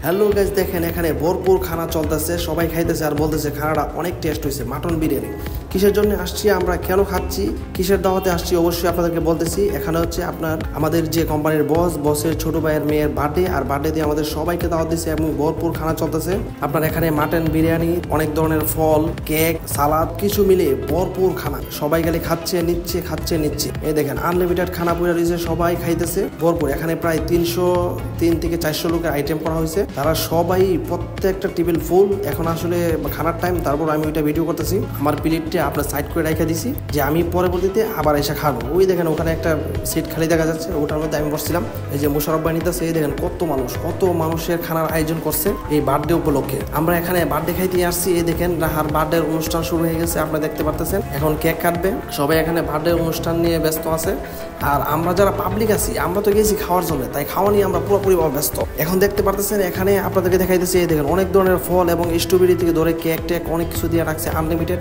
Hello guys, দেখেন এখানে ভরপুর খানা চলতেছে, সবাই খাইতেছে আর বলতেছে খানাটা অনেক টেস্ট হয়েছে। মাটন বিরিয়ানি কিসের জন্য আসছি, আমরা কেন খাচ্ছি, কিসের দাওয়াতে আসছি অবশ্যই আপনাদেরকে বলতেছি। এখানে হচ্ছে আমাদের যে কোম্পানির বসের ছোট ভাইয়ের মেয়ের বার্থডে, আর বার্থডে দিয়ে আমাদের সবাইকে দাওয়াত দিচ্ছে এবং ভরপুর খানা চলতেছে। আপনার এখানে মাটন বিরিয়ানি, অনেক ধরনের ফল, কেক, সালাদ কিছু মিলে ভরপুর খানা। সবাই গেলে খাচ্ছে নিচ্ছে। এই দেখেন আনলিমিটেড খানা পুরা রয়েছে, সবাই খাইতেছে ভরপুর। এখানে প্রায় 303 থেকে 400 লোকের আইটেম করা হয়েছে। তারা সবাই প্রত্যেকটা টেবিল ফুল। এখন আসলে খানার টাইম, তারপর আমি ওইটা ভিডিও করতেছি। আমার প্লেটটা আপনার সাইড করে রেখে দিছি যে আমি পরবর্তীতে আবার এসে খাবো। ওই দেখেন ওখানে একটা সিট খালি দেখা যাচ্ছে, ওটার মধ্যে আমি বসছিলাম। এই যে মোশারফ ভাই নিতেছে, এই দেখেন কত মানুষের খানার আয়োজন করছে এই বার্থডে উপলক্ষে। আমরা এখানে বার্থডে খাইতে আসছি। এই দেখেন রাহার বার্থডের অনুষ্ঠান শুরু হয়ে গেছে, আপনারা দেখতে পারতেছেন। এখন কেক কাটবে, সবাই এখানে বার্থডে অনুষ্ঠান নিয়ে ব্যস্ত আছে। আর আমরা যারা পাবলিক আছি, আমরা তো গেছি খাওয়ার জন্য, তাই খাওয়া নিয়ে আমরা পুরোপুরি ব্যস্ত। এখন দেখতে পারতেছেন এখানে আপনাদেরকে দেখাইতেছি, এই দেখেন অনেক ধরনের ফল এবং স্ট্রবেরি থেকে ধরে কেক টেক অনেক কিছু দিয়ে রাখছে আনলিমিটেড,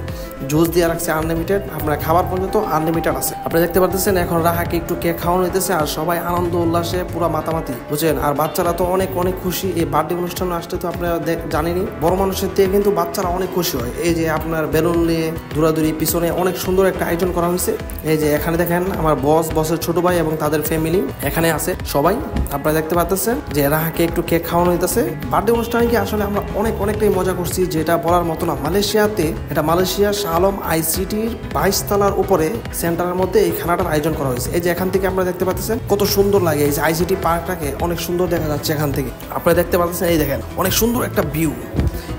জুস দিয়ে রাখছে আনলিমিটেড, আপনার খাবার পর্যন্ত আনলিমিটেড আছে। আপনারা দেখতে পারতেছেন এখন রাহাকে একটু কেক খাওয়ানো হইতেছে, আর সবাই আনন্দ উল্লাসে পুরো মাতামাতি, বুঝছেন। আর বাচ্চারা তো অনেক খুশি। এই বার্থডে অনুষ্ঠানে আসতে তো আপনারা জানেনই, বড় মানুষের থেকে কিন্তু বাচ্চারা অনেক খুশি হয়। এই যে আপনার বেলুন নিয়ে দৌড়াদৌড়ি, পিছনে অনেক সুন্দর একটা আয়োজন করা হয়েছে। এই যে এখানে দেখেন আমার বসের ছোট ভাই এবং তাদের ফ্যামিলি এখানে আছে সবাই। আপনারা দেখতে পাচ্ছেন যে রাহাকে একটু কেক খাওয়ানো হইতেছে। বার্থডে অনুষ্ঠানে কি আসলে আমরা অনেকটাই মজা করছি, যেটা বলার মতো না। মালয়েশিয়া শাহ আলম আইসিটির 22 তলার উপরে সেন্টারের মধ্যে এই খানাটার আয়োজন করা হয়েছে। এই যে এখান থেকে আপনারা দেখতে পাচ্ছেন কত সুন্দর লাগে। এই যে আইসিটি পার্কটাকে অনেক সুন্দর দেখা যাচ্ছে এখান থেকে। আপনারা দেখতে পাচ্ছেন এই দেখেন অনেক সুন্দর একটা ভিউ।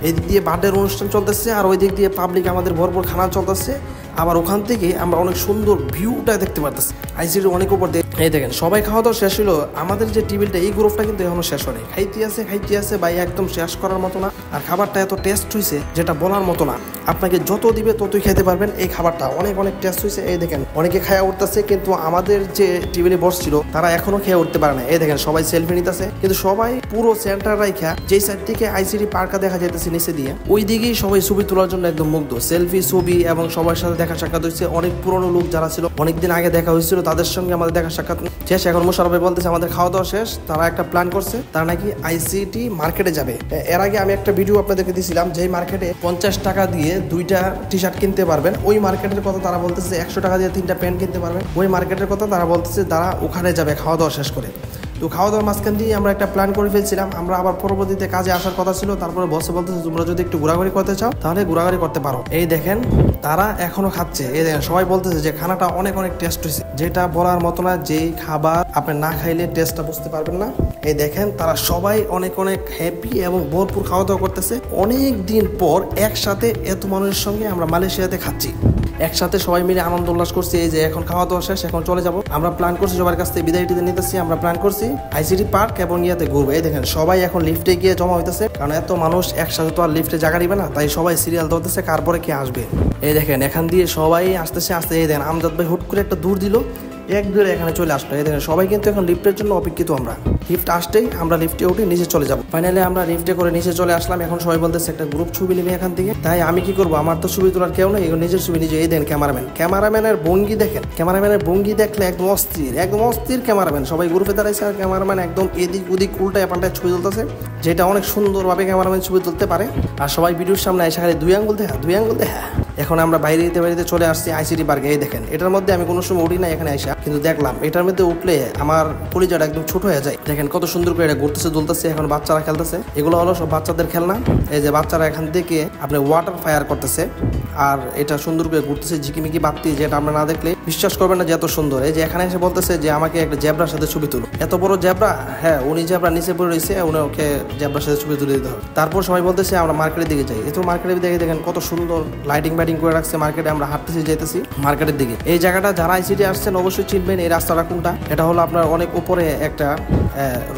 এই দিক দিয়ে বার্থডের অনুষ্ঠান চলতেছে, আর ওই দিক দিয়ে পাবলিক আমাদের ভরপুর খানা চলতেছে। আবার ওখান থেকে আমরা অনেক সুন্দর ভিউটা দেখতে পারতেছি আইসিটির অনেক উপর দিয়ে। এই দেখেন সবাই খাওয়া দাওয়া শেষ হলো, আমাদের যে টেবিলটা এই গ্রুপটা কিন্তু এখনো শেষ হয়নি। খাইতে আছে ভাই, একদম শেষ করার মতো না। আর খাবারটা এত টেস্ট হয়েছে যেটা বলার মতো না। আপনাকে যত দিবে ততই খেতে পারবেন। এই খাবারটা অনেক টেস্ট হয়েছে। এই দেখেন অনেকে খায়া উঠতেছে, কিন্তু আমাদের যে টেবিলে বসছিল তারা এখনো খেয়ে উঠতে পারে না। এই দেখেন সবাই সেলফি নিতেছে, কিন্তু সবাই পুরো সেন্টার রাইখা যেই সাইড থেকে আইসিটি পার্কটা দেখা যাইতেছে নিচে দিয়ে, ওই দিকেই সবাই ছবি তোলার জন্য একদম মুগ্ধ। সেলফি, ছবি এবং সবার সাথে দেখা সাক্ষাৎ হয়েছে। অনেক পুরনো লোক যারা ছিল, অনেকদিন আগে দেখা হয়েছিল, তাদের সঙ্গে আমাদের দেখা সাক্ষাৎ শেষ। এখন মোশারফ ভাই বলতেছে আমাদের খাওয়া দাওয়া শেষ। তারা একটা প্ল্যান করছে, তারা নাকি আইসিটি মার্কেটে যাবে। এর আগে আমি একটা ভিডিও আপনাদেরকে দিয়েছিলাম, যেই মার্কেটে 50 টাকা দিয়ে 2টা টি শার্ট কিনতে পারবেন। ওই মার্কেটের কথা তারা বলতেছে 100 টাকা দিয়ে 3টা প্যান্ট কিনতে পারবেন। ওই মার্কেটের কথা তারা বলতেছে তারা ওখানে যাবে খাওয়া দাওয়া শেষ করে। তো খাওয়া দাওয়ার মাঝখান দিয়ে আমরা একটা প্ল্যান করে ফেলছিলাম। আমরা আবার পরবর্তীতে কাজে আসার কথা ছিল, তারপরে বসে বলতেছে তোমরা যদি একটু ঘোরাঘুরি করতে চাও তাহলে ঘোরাঘুরি করতে পারো। এই দেখেন তারা এখনো খাচ্ছে। এই দেখেন সবাই বলতেছে যে খানাটা অনেক টেস্ট হয়েছে, যেটা বলার মতো না। যেই খাবার আপনি না খাইলে টেস্টটা বুঝতে পারবেন না। এই দেখেন তারা সবাই অনেক হ্যাপি এবং ভরপুর খাওয়া দাওয়া করতেছে। অনেক দিন পর একসাথে এত মানুষের সঙ্গে আমরা মালয়েশিয়াতে খাচ্ছি, একসাথে সবাই মিলে আনন্দ উল্লাস করছি। এই যে এখন খাওয়া দাওয়া শেষ, এখন চলে যাব। আমরা প্ল্যান করছি সবার কাছ থেকে বিদায় নিতেছি। আমরা প্ল্যান করছি আইসিটি পার্ক এবং ইয়াতে ঘুরবো। এই দেখেন সবাই এখন লিফটে গিয়ে জমা হইতেছে, কারণ এত মানুষ একসাথে তো আর লিফটে জায়গা নিবে না, তাই সবাই সিরিয়াল ধরতেছে কার পরে কে আসবে। এই দেখেন এখান দিয়ে সবাই আসতে। এই দেখেন আমজাদ ভাই হুট করে একটা দূর দিল, এক দূরে এখানে চলে আসলো। এই দেখেন সবাই কিন্তু এখন লিফটের জন্য অপেক্ষিত। আমরা লিফট আসতেই আমরা লিফটে উঠে নিচে চলে যাবো। ফাইনালি আমরা লিফটে করে নিচে চলে আসলাম। এখন সবাই বলতেছে একটা গ্রুপ ছবি নিবি এখান থেকে। তাই আমি কি করবো, আমার তো ছবি তোলার কেউ নেই, নিজের ছবি নিজে। এই দেন ক্যামেরাম্যানের ভঙ্গি দেখেন, ক্যামেরাম্যানের ভঙ্গি দেখলে একদম অস্থির ক্যামেরাম্যান। সবাই গ্রুপে দাঁড়াইছে, আর ক্যামেরাম্যান একদম এদিক ওদিক উল্টায় পাল্টায় ছবি তুলতেছে, যেটা অনেক সুন্দরভাবে ক্যামেরাম্যান ছবি তুলতে পারে। আর সবাই ভিডিওর সামনে এসে খালি দুই আঙ্গুল দেখা। এখন আমরা বাইরে চলে আসছি আইসিটি পার্কে। এই দেখেন এটার মধ্যে আমি কোনো সময় উঠি না এখানে আইসা, কিন্তু দেখলাম এটার মধ্যে উঠলে আমার কলিজাটা একদম ছোট হয়ে যায়। দেখেন কত সুন্দর করে এটা ঘুরতেছে দুলতেছে। এখন বাচ্চারা খেলতেছে, এগুলো হলো সব বাচ্চাদের খেলনা। এই যে বাচ্চারা এখান থেকে আপনি ওয়াটার ফায়ার করতেছে, আর এটা সুন্দর করে ঘুরতেছে ঝিকিমিকি বাতি, যেটা আমরা না দেখলে বিশ্বাস করবেন না যে এত সুন্দর। এই যে এখানে এসে বলতেছে যে আমাকে একটা জেব্রার সাথে ছবি তুলো। এত বড় জেব্রা, হ্যাঁ উনি জেব্রা নিচে পড়ে রয়েছে, ওকে জেব্রার সাথে ছবি তুলে দিতে হবে। তারপর সবাই বলতেছে আমরা মার্কেটের দিকে যাই। এত মার্কেটের দিকে দেখেন কত সুন্দর লাইটিং করে রাখছে মার্কেটে। আমরা হাঁটতেছি যেতেছি মার্কেটের দিকে। এই জায়গাটা যারা আইসিটি আসছেন অবশ্যই চিনবেন। এই রাস্তাটা কোনটা, এটা হলো আপনার অনেক উপরে একটা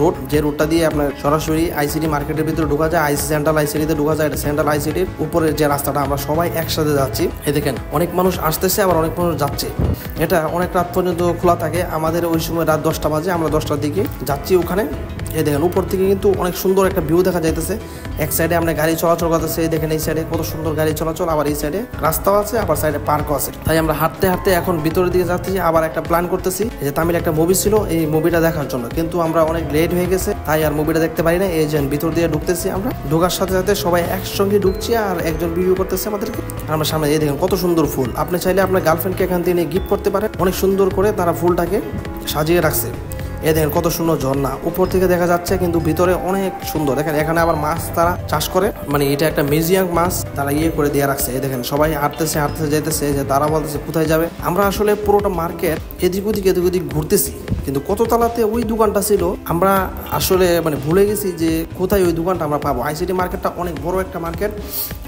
রোড, যে রোডটা দিয়ে আপনার সরাসরি আইসিটি মার্কেটের ভিতরে ঢোকা যায়, সেন্ট্রাল আইসিটিতে ঢোকা যায়। এটা সেন্ট্রাল আইসিটির উপরের যে রাস্তাটা, আমরা সবাই একসাথে যাচ্ছি। এই দেখেন অনেক মানুষ আসতেছে, আবার অনেক মানুষ যাচ্ছে। এটা অনেক রাত পর্যন্ত খোলা থাকে। আমাদের ওই সময় রাত 10টা বাজে, আমরা 10টার দিকে যাচ্ছি ওখানে। এই দেখেন উপর থেকে কিন্তু অনেক সুন্দর একটা ভিউ দেখা যাইতেছে। এক সাইডে আমরা গাড়ি চলাচল করতেছে, এই দেখেন এই সাইডে কত সুন্দর গাড়ি চলাচল, আবার এই সাইডে রাস্তাও আছে, আবার সাইডে পার্কও আছে। তাই আমরা হাঁটতে হাঁটতে এখন ভিতরের দিকে যাচ্ছি, আবার একটা প্ল্যান করতেছি যে তামিল একটা মুভি ছিল এই মুভিটা দেখার জন্য, কিন্তু আমরা অনেক লেট হয়ে গেছে তাই আর মুভিটা দেখতে পারি না। এই যে ভিতর দিয়ে ঢুকতেছি, আমরা ঢোকার সাথে সাথে সবাই একসঙ্গে ঢুকছি আর একজন ভিডিও করতেছে আমাদেরকে। আমরা সামনে এই দেখেন কত সুন্দর ফুল, আপনি চাইলে আপনার গার্লফ্রেন্ডকে এখান থেকে গিফট করতে পারেন। অনেক সুন্দর করে তারা ফুলটাকে সাজিয়ে রাখছে। এই দেখেন কত সুন্দর ঝর্ণা, উপর থেকে দেখা যাচ্ছে কিন্তু ভিতরে অনেক সুন্দর। দেখেন এখানে আবার মাছ তারা চাষ করে, মানে এটা একটা মিউজিয়াম মাছ তারা করে দিয়ে রাখছে। এই দেখেন সবাই হাঁটতেছে যাইতেছে, যে তারা বলতেছে কোথায় যাবে। আমরা আসলে পুরোটা মার্কেট এদিক ওদিক ঘুরতেছি, কিন্তু কত তলাতে ওই দোকানটা ছিল আমরা আসলে মানে ভুলে গেছি যে কোথায় ওই দোকানটা আমরা পাবো। আইসিটি মার্কেটটা অনেক বড় একটা মার্কেট।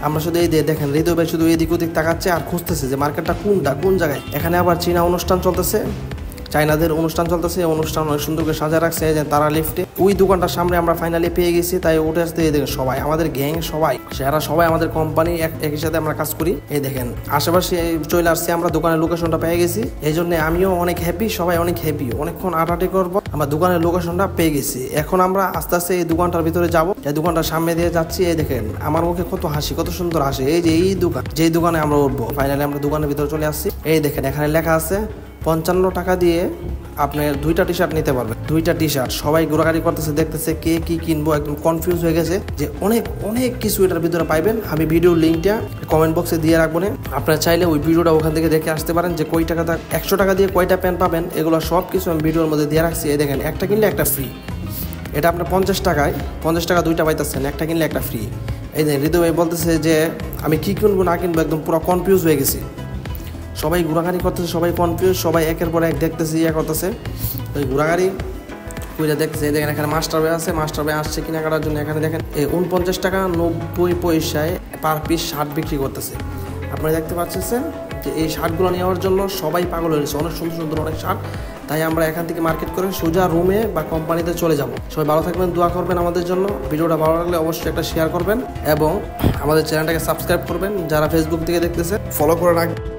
আমরা শুধু এই দেখেন হৃদয় ভাই শুধু এদিক ওদিক তাকাচ্ছে আর খুঁজতেছে যে মার্কেটটা কোন জায়গায়। এখানে আবার চীনা অনুষ্ঠান চলতেছে, চাইনাদের অনুষ্ঠান চলতেছে, অনুষ্ঠান অনেক সুন্দর করে সাজা রাখছে যে তারা লিফটে। ওই দোকানটার সামনে আমরা ফাইনালি পেয়ে গেছি, তাই উঠে আসতে এই দেখেন সবাই আমাদের গ্যাং, সবাই আমাদের কোম্পানি একই সাথে আমরা কাজ করি। এই দেখেন আশেপাশে চলে আসছে, আমরা দোকানের লোকেশনটা পেয়ে গেছি। এই জন্য আমিও অনেক হ্যাপি, সবাই অনেক হ্যাপি। অনেকক্ষণ আটাটি করবো, আমরা দোকানের লোকেশনটা পেয়ে গেছি। এখন আমরা আস্তে আস্তে এই দোকানটার ভিতরে যাবো। এই দোকানটার সামনে দিয়ে যাচ্ছি, এই দেখেন আমার মুখে কত হাসি, কত সুন্দর হাসি। এই যে এই দোকান, যেই দোকানে আমরা উঠবো, ফাইনালি আমরা দোকানের ভিতরে চলে আসছি। এই দেখেন এখানে লেখা আছে 55 টাকা দিয়ে আপনার 2টা টি শার্ট নিতে পারবেন। 2টা টি শার্ট, সবাই ঘোরাঘুরি করতেছে, দেখতেছে কে কি কিনবো, একদম কনফিউজ হয়ে গেছে যে অনেক কিছু এটার ভিতরে পাইবেন। আমি ভিডিওর লিঙ্কটা কমেন্ট বক্সে দিয়ে রাখবো না, আপনারা চাইলে ওই ভিডিওটা ওখান থেকে দেখে আসতে পারেন যে কয় টাকা 100 টাকা দিয়ে কয়টা প্যান্ট পাবেন, এগুলো সব কিছু আমি ভিডিওর মধ্যে দিয়ে রাখছি। এই দেখেন একটা কিনলে একটা ফ্রি, এটা আপনার 50 টাকা 2টা পাইতেছেন, একটা কিনলে একটা ফ্রি। এই যে হৃদয় ভাই বলতেছে যে আমি কি কিনবো না কিনবো, একদম পুরো কনফিউজ হয়ে গেছি। সবাই ঘোরাঘুরি করতেছে, সবাই কনফিউজ, সবাই একের পর এক দেখতেছে করতেছে। ওই ঘোরাঘুরি কইরা দেখতেছে। দেখেন এখানে মাস্টার ভাই আছে, মাস্টার ভাই আসছে কেনাকাটার জন্য। এখানে দেখেন 49 টাকা 90 পয়সায় পার পিস শার্ট বিক্রি করতেছে। আপনারা দেখতে পাচ্ছেন যে এই শার্টগুলো নেওয়ার জন্য সবাই পাগল হয়েছে, অনেক সুন্দর অনেক শার্ট। তাই আমরা এখান থেকে মার্কেট করে সোজা রুমে বা কোম্পানিতে চলে যাব। সবাই ভালো থাকবেন, দোয়া করবেন আমাদের জন্য। ভিডিওটা ভালো লাগলে অবশ্যই একটা শেয়ার করবেন এবং আমাদের চ্যানেলটাকে সাবস্ক্রাইব করবেন। যারা ফেসবুক থেকে দেখতেছে ফলো করে রাখবেন।